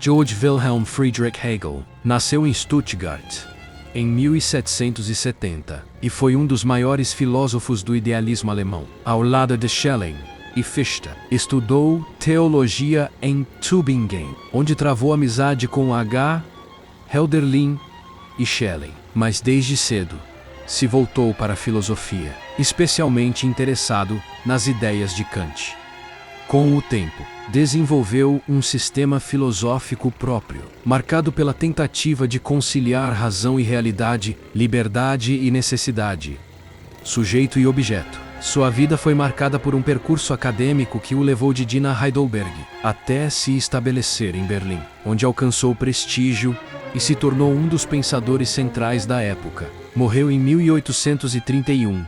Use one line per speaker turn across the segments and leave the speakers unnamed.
Georg Wilhelm Friedrich Hegel nasceu em Stuttgart em 1770 e foi um dos maiores filósofos do idealismo alemão. Ao lado de Schelling e Fichte, estudou teologia em Tübingen, onde travou amizade com H. Hölderlin e Schelling, mas desde cedo se voltou para a filosofia, especialmente interessado nas ideias de Kant. Com o tempo, desenvolveu um sistema filosófico próprio, marcado pela tentativa de conciliar razão e realidade, liberdade e necessidade, sujeito e objeto. Sua vida foi marcada por um percurso acadêmico que o levou de Jena a Heidelberg, até se estabelecer em Berlim, onde alcançou prestígio e se tornou um dos pensadores centrais da época. Morreu em 1831,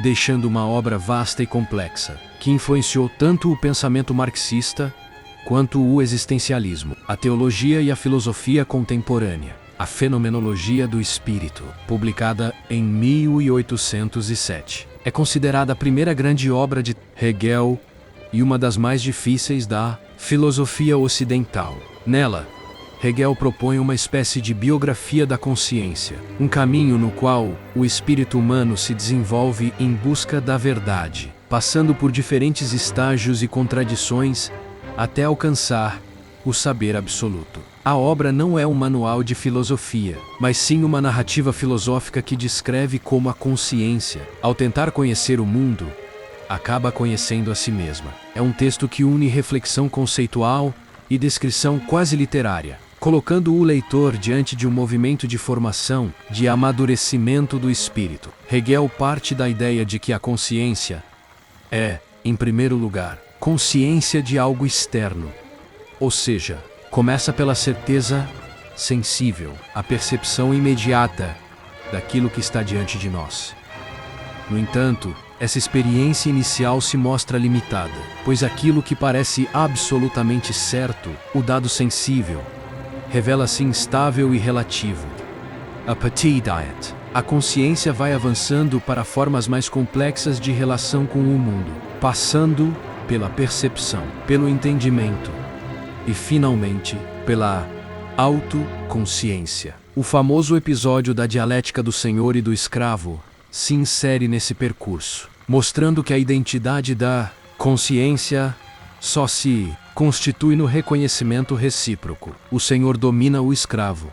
deixando uma obra vasta e complexa, que influenciou tanto o pensamento marxista quanto o existencialismo, a teologia e a filosofia contemporânea. A Fenomenologia do Espírito, publicada em 1807, é considerada a primeira grande obra de Hegel e uma das mais difíceis da filosofia ocidental. Nela, Hegel propõe uma espécie de biografia da consciência, um caminho no qual o espírito humano se desenvolve em busca da verdade, passando por diferentes estágios e contradições até alcançar o saber absoluto. A obra não é um manual de filosofia, mas sim uma narrativa filosófica que descreve como a consciência, ao tentar conhecer o mundo, acaba conhecendo a si mesma. É um texto que une reflexão conceitual e descrição quase literária, colocando o leitor diante de um movimento de formação, de amadurecimento do espírito. Hegel parte da ideia de que a consciência é, em primeiro lugar, consciência de algo externo, ou seja, começa pela certeza sensível, a percepção imediata daquilo que está diante de nós. No entanto, essa experiência inicial se mostra limitada, pois aquilo que parece absolutamente certo, o dado sensível, revela-se instável e relativo. A Petit Diet. A consciência vai avançando para formas mais complexas de relação com o mundo, passando pela percepção, pelo entendimento e, finalmente, pela autoconsciência. O famoso episódio da dialética do senhor e do escravo se insere nesse percurso, mostrando que a identidade da consciência só se constitui no reconhecimento recíproco. O senhor domina o escravo,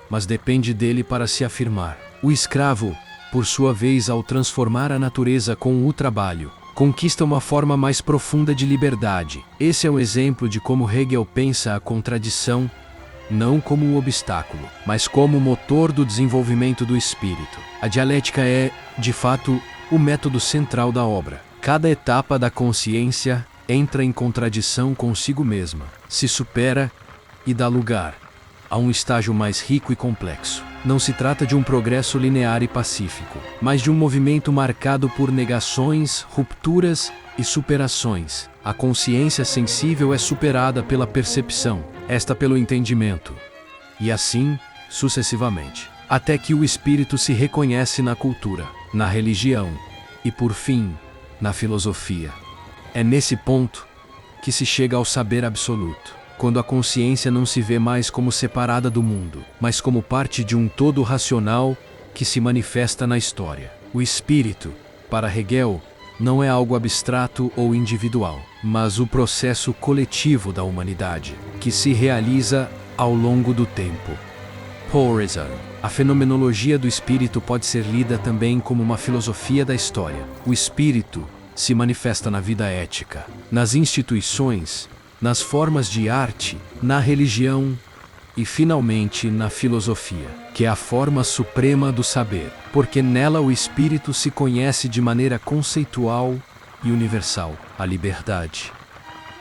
mas depende dele para se afirmar. O escravo, por sua vez, ao transformar a natureza com o trabalho, conquista uma forma mais profunda de liberdade. Esse é um exemplo de como Hegel pensa a contradição não como um obstáculo, mas como motor do desenvolvimento do espírito. A dialética é, de fato, o método central da obra. Cada etapa da consciência entra em contradição consigo mesma, se supera e dá lugar a um estágio mais rico e complexo. Não se trata de um progresso linear e pacífico, mas de um movimento marcado por negações, rupturas e superações. A consciência sensível é superada pela percepção, esta pelo entendimento, e assim, sucessivamente, até que o espírito se reconhece na cultura, na religião e, por fim, na filosofia. É nesse ponto que se chega ao saber absoluto, quando a consciência não se vê mais como separada do mundo, mas como parte de um todo racional que se manifesta na história. O espírito, para Hegel, não é algo abstrato ou individual, mas o processo coletivo da humanidade, que se realiza ao longo do tempo. Horizon. A fenomenologia do espírito pode ser lida também como uma filosofia da história. O espírito se manifesta na vida ética, nas instituições, nas formas de arte, na religião e, finalmente, na filosofia, que é a forma suprema do saber, porque nela o espírito se conhece de maneira conceitual e universal. A liberdade,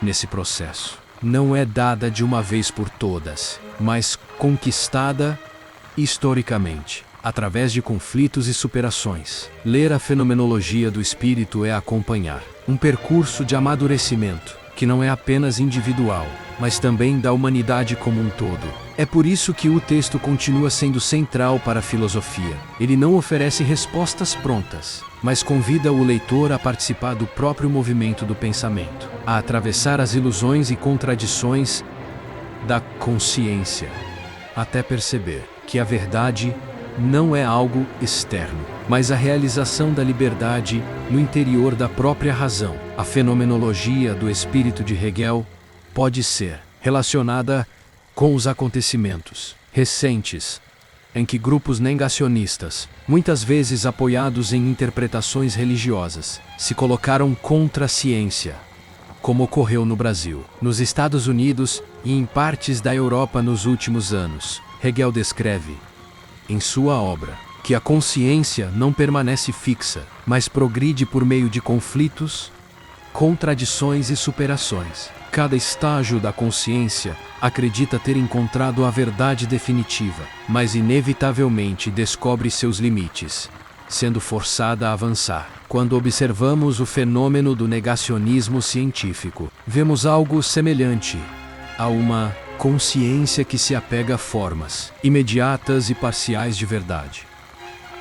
nesse processo, não é dada de uma vez por todas, mas conquistada historicamente, através de conflitos e superações. Ler a fenomenologia do espírito é acompanhar um percurso de amadurecimento, que não é apenas individual, mas também da humanidade como um todo. É por isso que o texto continua sendo central para a filosofia. Ele não oferece respostas prontas, mas convida o leitor a participar do próprio movimento do pensamento, a atravessar as ilusões e contradições da consciência, até perceber que a verdade não é algo externo, mas a realização da liberdade no interior da própria razão. A fenomenologia do espírito de Hegel pode ser relacionada com os acontecimentos recentes em que grupos negacionistas, muitas vezes apoiados em interpretações religiosas, se colocaram contra a ciência, como ocorreu no Brasil, nos Estados Unidos e em partes da Europa nos últimos anos. Hegel descreve, em sua obra, que a consciência não permanece fixa, mas progride por meio de conflitos, contradições e superações. Cada estágio da consciência acredita ter encontrado a verdade definitiva, mas inevitavelmente descobre seus limites, sendo forçada a avançar. Quando observamos o fenômeno do negacionismo científico, vemos algo semelhante a uma consciência que se apega a formas imediatas e parciais de verdade.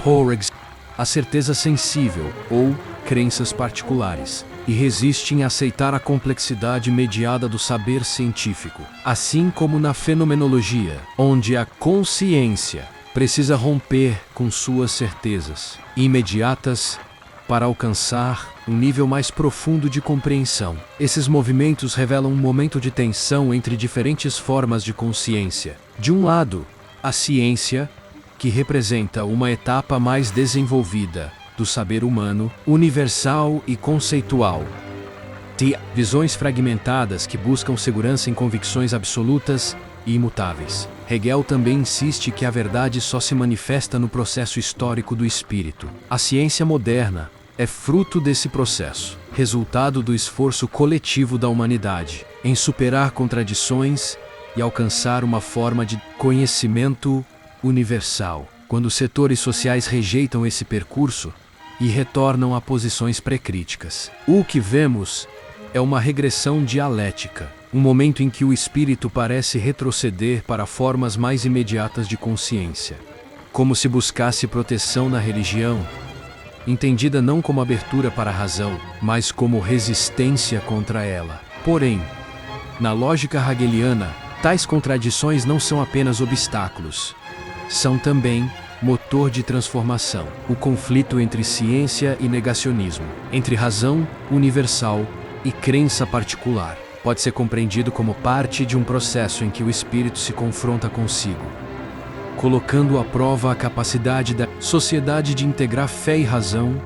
Por exemplo, a certeza sensível ou crenças particulares, e resiste em aceitar a complexidade mediada do saber científico, assim como na fenomenologia, onde a consciência precisa romper com suas certezas imediatas para alcançar um nível mais profundo de compreensão. Esses movimentos revelam um momento de tensão entre diferentes formas de consciência. De um lado, a ciência, que representa uma etapa mais desenvolvida do saber humano, universal e conceitual. Visões fragmentadas que buscam segurança em convicções absolutas e imutáveis. Hegel também insiste que a verdade só se manifesta no processo histórico do espírito. A ciência moderna é fruto desse processo, resultado do esforço coletivo da humanidade em superar contradições e alcançar uma forma de conhecimento universal. Quando os setores sociais rejeitam esse percurso e retornam a posições pré-críticas, o que vemos é uma regressão dialética, um momento em que o espírito parece retroceder para formas mais imediatas de consciência, como se buscasse proteção na religião, entendida não como abertura para a razão, mas como resistência contra ela. Porém, na lógica hegeliana, tais contradições não são apenas obstáculos, são também motor de transformação. O conflito entre ciência e negacionismo, entre razão universal e crença particular, pode ser compreendido como parte de um processo em que o espírito se confronta consigo, colocando à prova a capacidade da sociedade de integrar fé e razão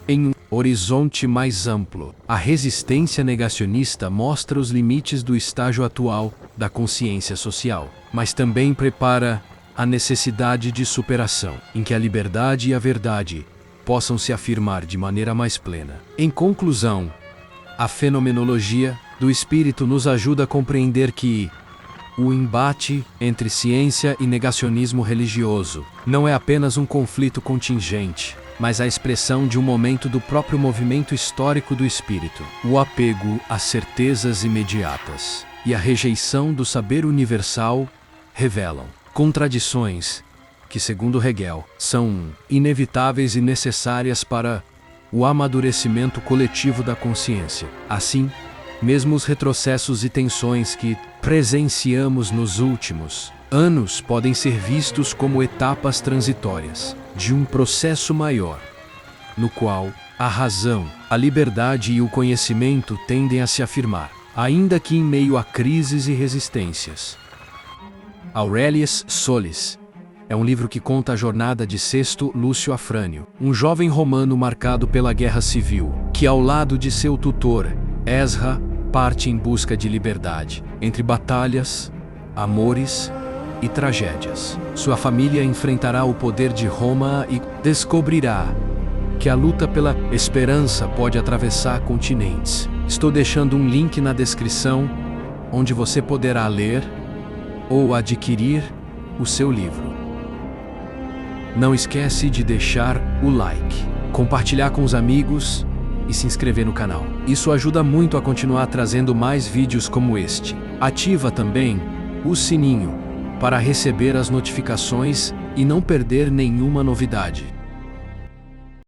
em um horizonte mais amplo. A resistência negacionista mostra os limites do estágio atual da consciência social, mas também prepara a necessidade de superação, em que a liberdade e a verdade possam se afirmar de maneira mais plena. Em conclusão, a fenomenologia do espírito nos ajuda a compreender que o embate entre ciência e negacionismo religioso não é apenas um conflito contingente, mas a expressão de um momento do próprio movimento histórico do espírito. O apego às certezas imediatas e a rejeição do saber universal revelam contradições que, segundo Hegel, são inevitáveis e necessárias para o amadurecimento coletivo da consciência. Assim, mesmo os retrocessos e tensões que presenciamos nos últimos anos podem ser vistos como etapas transitórias de um processo maior, no qual a razão, a liberdade e o conhecimento tendem a se afirmar, ainda que em meio a crises e resistências. Aurelius Solis é um livro que conta a jornada de Sexto Lúcio Afrânio, um jovem romano marcado pela guerra civil, que ao lado de seu tutor, Esra, parte em busca de liberdade, entre batalhas, amores e tragédias. Sua família enfrentará o poder de Roma e descobrirá que a luta pela esperança pode atravessar continentes. Estou deixando um link na descrição, onde você poderá ler ou adquirir o seu livro. Não esquece de deixar o like, compartilhar com os amigos e se inscrever no canal. Isso ajuda muito a continuar trazendo mais vídeos como este. Ativa também o sininho para receber as notificações e não perder nenhuma novidade.